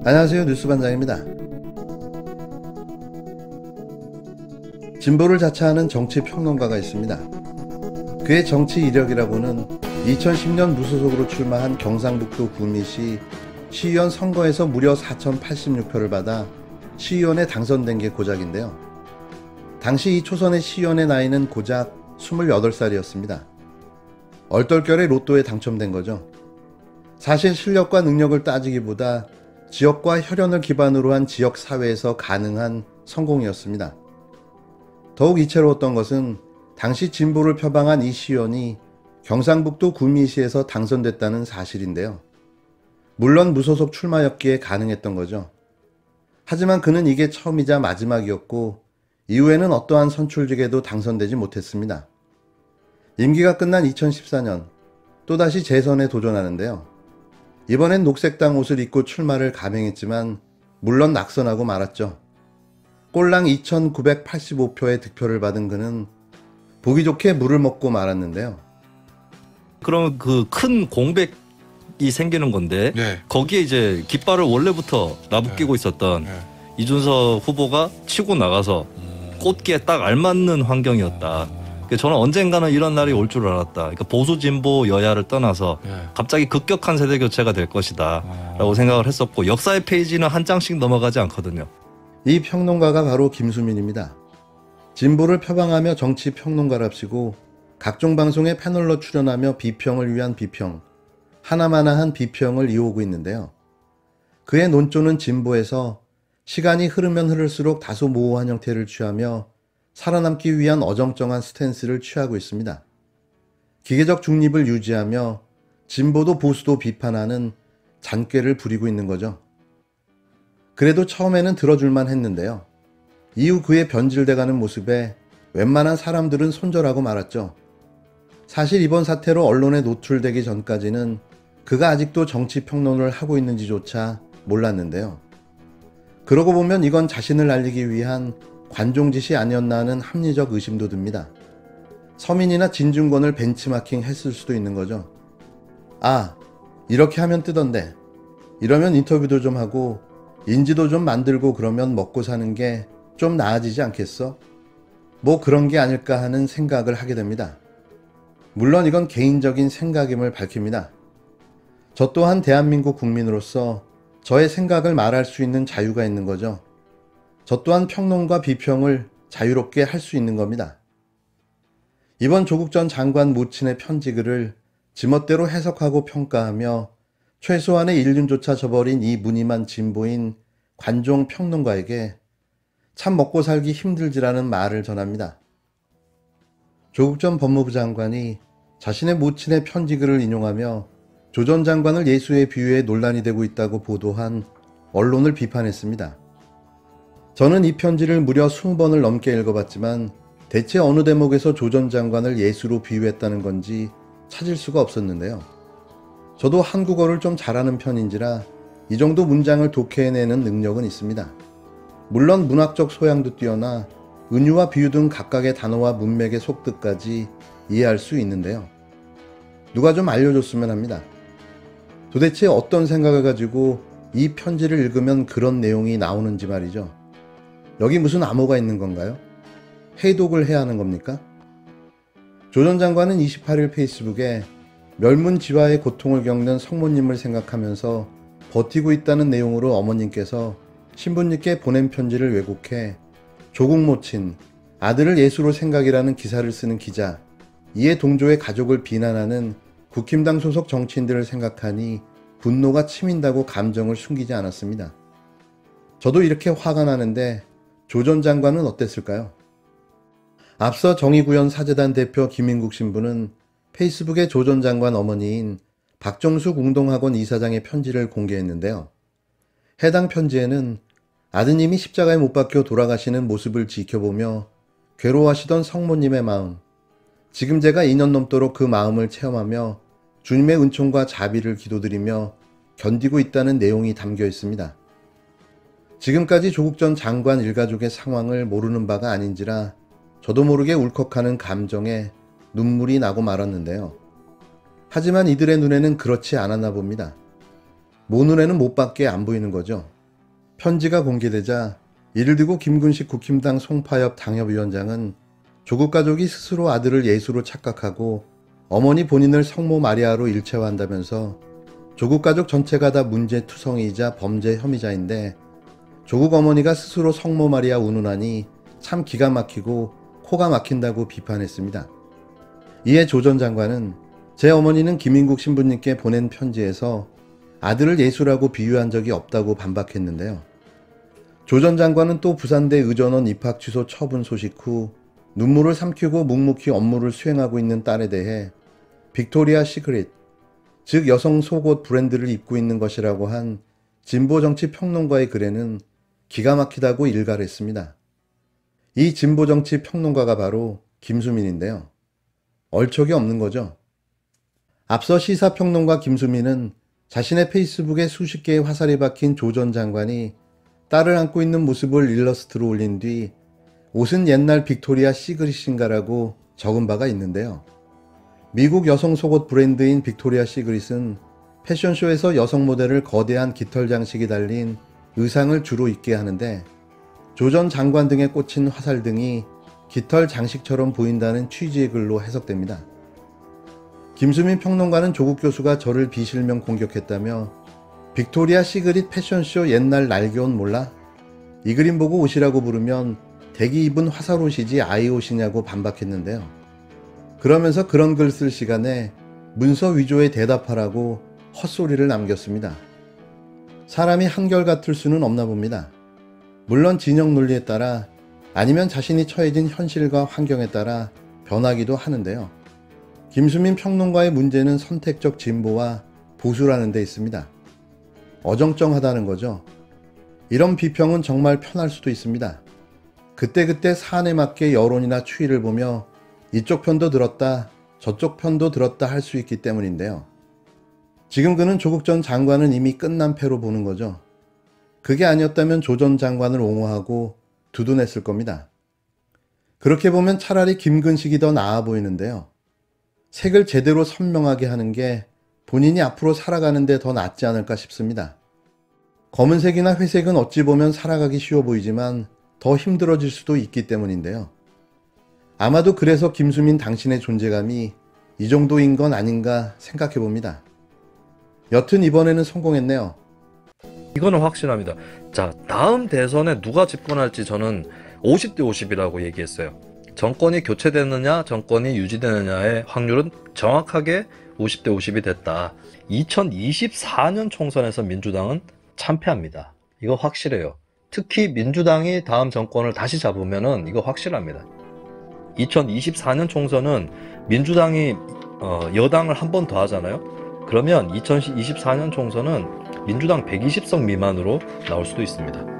안녕하세요, 뉴스반장입니다. 진보를 자처하는 정치 평론가가 있습니다. 그의 정치 이력이라고는 2010년 무소속으로 출마한 경상북도 구미시 시의원 선거에서 무려 4,086표를 받아 시의원에 당선된 게 고작인데요. 당시 이 초선의 시의원의 나이는 고작 28살이었습니다. 얼떨결에 로또에 당첨된 거죠. 사실 실력과 능력을 따지기보다 지역과 혈연을 기반으로 한 지역사회에서 가능한 성공이었습니다. 더욱 이채로웠던 것은 당시 진보를 표방한 이 시의원이 경상북도 구미시에서 당선됐다는 사실인데요. 물론 무소속 출마였기에 가능했던 거죠. 하지만 그는 이게 처음이자 마지막이었고 이후에는 어떠한 선출직에도 당선되지 못했습니다. 임기가 끝난 2014년 또다시 재선에 도전하는데요. 이번엔 녹색당 옷을 입고 출마를 감행했지만 물론 낙선하고 말았죠. 꼴랑 2,985표의 득표를 받은 그는 보기 좋게 물을 먹고 말았는데요. 그럼 그 큰 공백이 생기는 건데 네. 거기에 이제 깃발을 원래부터 나부끼고 있었던 이준석 후보가 치고 나가서 꽂기에 딱 알맞는 환경이었다. 저는 언젠가는 이런 날이 올 줄 알았다. 그러니까 보수 진보 여야를 떠나서 갑자기 급격한 세대 교체가 될 것이다 라고 생각을 했었고, 역사의 페이지는 한 장씩 넘어가지 않거든요. 이 평론가가 바로 김수민입니다. 진보를 표방하며 정치 평론가랍시고 각종 방송에 패널로 출연하며 비평을 위한 비평, 하나마나한 비평을 이어오고 있는데요. 그의 논조는 진보에서 시간이 흐르면 흐를수록 다소 모호한 형태를 취하며 살아남기 위한 어정쩡한 스탠스를 취하고 있습니다. 기계적 중립을 유지하며 진보도 보수도 비판하는 잔꾀를 부리고 있는 거죠. 그래도 처음에는 들어줄만 했는데요. 이후 그의 변질돼가는 모습에 웬만한 사람들은 손절하고 말았죠. 사실 이번 사태로 언론에 노출되기 전까지는 그가 아직도 정치 평론을 하고 있는지조차 몰랐는데요. 그러고 보면 이건 자신을 알리기 위한 관종짓이 아니었나 하는 합리적 의심도 듭니다. 서민이나 진중권을 벤치마킹 했을 수도 있는 거죠. 아, 이렇게 하면 뜨던데, 이러면 인터뷰도 좀 하고 인지도 좀 만들고 그러면 먹고 사는 게 좀 나아지지 않겠어? 뭐 그런 게 아닐까 하는 생각을 하게 됩니다. 물론 이건 개인적인 생각임을 밝힙니다. 저 또한 대한민국 국민으로서 저의 생각을 말할 수 있는 자유가 있는 거죠. 저 또한 평론과 비평을 자유롭게 할 수 있는 겁니다. 이번 조국 전 장관 모친의 편지글을 지멋대로 해석하고 평가하며 최소한의 인륜조차 저버린 이 무늬만 진보인 관종 평론가에게 참 먹고 살기 힘들지라는 말을 전합니다. 조국 전 법무부 장관이 자신의 모친의 편지글을 인용하며 조 전 장관을 예수에 비유해 논란이 되고 있다고 보도한 언론을 비판했습니다. 저는 이 편지를 무려 20번을 넘게 읽어봤지만 대체 어느 대목에서 조 전 장관을 예수로 비유했다는 건지 찾을 수가 없었는데요. 저도 한국어를 좀 잘하는 편인지라 이 정도 문장을 독해내는 능력은 있습니다. 물론 문학적 소양도 뛰어나 은유와 비유 등 각각의 단어와 문맥의 속뜻까지 이해할 수 있는데요. 누가 좀 알려줬으면 합니다. 도대체 어떤 생각을 가지고 이 편지를 읽으면 그런 내용이 나오는지 말이죠. 여기 무슨 암호가 있는 건가요? 해독을 해야 하는 겁니까? 조 전 장관은 28일 페이스북에 멸문지화의 고통을 겪는 성모님을 생각하면서 버티고 있다는 내용으로 어머님께서 신부님께 보낸 편지를 왜곡해 조국 모친, 아들을 예수로 생각이라는 기사를 쓰는 기자, 이에 동조의 가족을 비난하는 국힘당 소속 정치인들을 생각하니 분노가 치민다고 감정을 숨기지 않았습니다. 저도 이렇게 화가 나는데 조 전 장관은 어땠을까요? 앞서 정의구현 사재단 대표 김인국 신부는 페이스북에 조 전 장관 어머니인 박정숙 웅동학원 이사장의 편지를 공개했는데요. 해당 편지에는 아드님이 십자가에 못 박혀 돌아가시는 모습을 지켜보며 괴로워하시던 성모님의 마음, 지금 제가 2년 넘도록 그 마음을 체험하며 주님의 은총과 자비를 기도드리며 견디고 있다는 내용이 담겨 있습니다. 지금까지 조국 전 장관 일가족의 상황을 모르는 바가 아닌지라 저도 모르게 울컥하는 감정에 눈물이 나고 말았는데요. 하지만 이들의 눈에는 그렇지 않았나 봅니다. 모 눈에는 못밖에 안 보이는 거죠. 편지가 공개되자 이를 두고 김근식 국힘당 송파협 당협위원장은 조국 가족이 스스로 아들을 예수로 착각하고 어머니 본인을 성모 마리아로 일체화한다면서 조국 가족 전체가 다 문제투성이이자 범죄 혐의자인데 조국 어머니가 스스로 성모 마리아 운운하니 참 기가 막히고 코가 막힌다고 비판했습니다. 이에 조 전 장관은 제 어머니는 김인국 신부님께 보낸 편지에서 아들을 예수라고 비유한 적이 없다고 반박했는데요. 조 전 장관은 또 부산대 의전원 입학 취소 처분 소식 후 눈물을 삼키고 묵묵히 업무를 수행하고 있는 딸에 대해 빅토리아 시크릿, 즉 여성 속옷 브랜드를 입고 있는 것이라고 한 진보 정치 평론가의 글에는 기가 막히다고 일갈했습니다. 이 진보 정치 평론가가 바로 김수민인데요. 얼척이 없는 거죠. 앞서 시사평론가 김수민은 자신의 페이스북에 수십 개의 화살이 박힌 조 전 장관이 딸을 안고 있는 모습을 일러스트로 올린 뒤 옷은 옛날 빅토리아 시그릿인가라고 적은 바가 있는데요. 미국 여성 속옷 브랜드인 빅토리아 시그릿은 패션쇼에서 여성 모델을 거대한 깃털 장식이 달린 의상을 주로 입게 하는데 조 전 장관 등에 꽂힌 화살 등이 깃털 장식처럼 보인다는 취지의 글로 해석됩니다. 김수민 평론가는 조국 교수가 저를 비실명 공격했다며 빅토리아 시그릿 패션쇼 옛날 날개옷 몰라? 이 그림 보고 옷이라고 부르면 대기 입은 화살옷이지 아이옷이냐고 반박했는데요. 그러면서 그런 글 쓸 시간에 문서 위조에 대답하라고 헛소리를 남겼습니다. 사람이 한결같을 수는 없나 봅니다. 물론 진영 논리에 따라 아니면 자신이 처해진 현실과 환경에 따라 변하기도 하는데요. 김수민 평론가의 문제는 선택적 진보와 보수라는 데 있습니다. 어정쩡하다는 거죠. 이런 비평은 정말 편할 수도 있습니다. 그때그때 사안에 맞게 여론이나 추이를 보며 이쪽 편도 들었다, 저쪽 편도 들었다 할 수 있기 때문인데요. 지금 그는 조국 전 장관은 이미 끝난 패로 보는 거죠. 그게 아니었다면 조 전 장관을 옹호하고 두둔했을 겁니다. 그렇게 보면 차라리 김근식이 더 나아 보이는데요. 색을 제대로 선명하게 하는 게 본인이 앞으로 살아가는데 더 낫지 않을까 싶습니다. 검은색이나 회색은 어찌 보면 살아가기 쉬워 보이지만 더 힘들어질 수도 있기 때문인데요. 아마도 그래서 김수민 당신의 존재감이 이 정도인 건 아닌가 생각해 봅니다. 여튼 이번에는 성공했네요. 이거는 확실합니다. 자, 다음 대선에 누가 집권할지 저는 50대 50이라고 얘기했어요. 정권이 교체되느냐 정권이 유지되느냐의 확률은 정확하게 50대 50이 됐다. 2024년 총선에서 민주당은 참패합니다. 이거 확실해요. 특히 민주당이 다음 정권을 다시 잡으면은 이거 확실합니다. 2024년 총선은 민주당이 여당을 한 번 더 하잖아요. 그러면 2024년 총선은 민주당 120석 미만으로 나올 수도 있습니다.